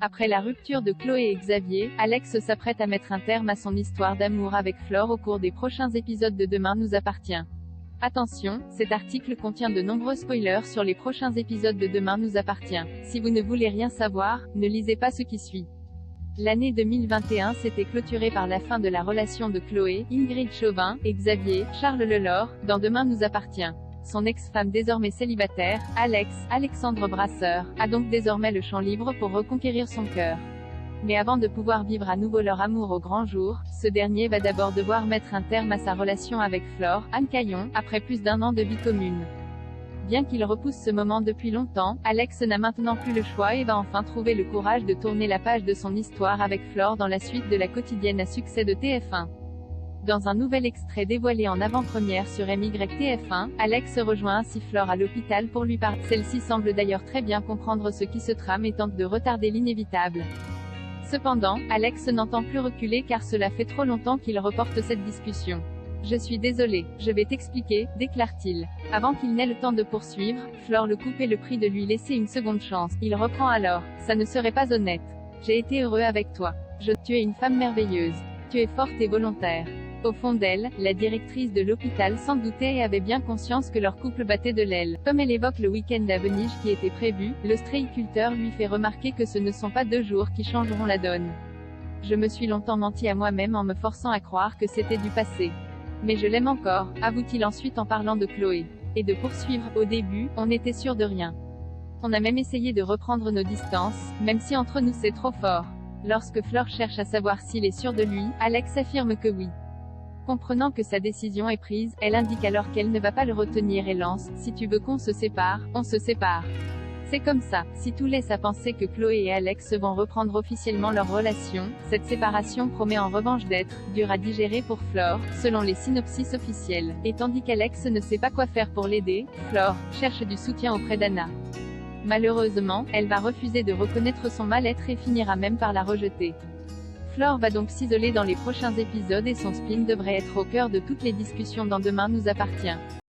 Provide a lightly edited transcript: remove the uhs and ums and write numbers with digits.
Après la rupture de Chloé et Xavier, Alex s'apprête à mettre un terme à son histoire d'amour avec Flore au cours des prochains épisodes de Demain nous appartient. Attention, cet article contient de nombreux spoilers sur les prochains épisodes de Demain nous appartient. Si vous ne voulez rien savoir, ne lisez pas ce qui suit. L'année 2021 s'était clôturée par la fin de la relation de Chloé, Ingrid Chauvin, et Xavier, Charles Lelore, dans Demain nous appartient. Son ex-femme désormais célibataire, Alexandre Brasseur, a donc désormais le champ libre pour reconquérir son cœur. Mais avant de pouvoir vivre à nouveau leur amour au grand jour, ce dernier va d'abord devoir mettre un terme à sa relation avec Flore, Anne Caillon, après plus d'1 an de vie commune. Bien qu'il repousse ce moment depuis longtemps, Alex n'a maintenant plus le choix et va enfin trouver le courage de tourner la page de son histoire avec Flore dans la suite de la quotidienne à succès de TF1. Dans un nouvel extrait dévoilé en avant-première sur MYTF1, Alex rejoint ainsi Flore à l'hôpital pour lui parler. Celle-ci semble d'ailleurs très bien comprendre ce qui se trame et tente de retarder l'inévitable. Cependant, Alex n'entend plus reculer car cela fait trop longtemps qu'il reporte cette discussion. Je suis désolé, je vais t'expliquer, déclare-t-il. Avant qu'il n'ait le temps de poursuivre, Flore le coupe et le prie de lui laisser une seconde chance. Il reprend alors. Ça ne serait pas honnête. J'ai été heureux avec toi. Tu es une femme merveilleuse. Tu es forte et volontaire. Au fond d'elle, la directrice de l'hôpital s'en doutait et avait bien conscience que leur couple battait de l'aile. Comme elle évoque le week-end à Venise qui était prévu, l'ostréiculteur lui fait remarquer que ce ne sont pas 2 jours qui changeront la donne. Je me suis longtemps menti à moi-même en me forçant à croire que c'était du passé. Mais je l'aime encore, avoue-t-il ensuite en parlant de Chloé. Et de poursuivre, au début, on n'était sûr de rien. On a même essayé de reprendre nos distances, même si entre nous c'est trop fort. Lorsque Flore cherche à savoir s'il est sûr de lui, Alex affirme que oui. Comprenant que sa décision est prise, elle indique alors qu'elle ne va pas le retenir et lance « Si tu veux qu'on se sépare, on se sépare ». C'est comme ça, si tout laisse à penser que Chloé et Alex vont reprendre officiellement leur relation, cette séparation promet en revanche d'être dure à digérer pour Flore, selon les synopsis officiels. Et tandis qu'Alex ne sait pas quoi faire pour l'aider, Flore cherche du soutien auprès d'Anna. Malheureusement, elle va refuser de reconnaître son mal-être et finira même par la rejeter. Flore va donc s'isoler dans les prochains épisodes et son spleen devrait être au cœur de toutes les discussions dans Demain nous appartient.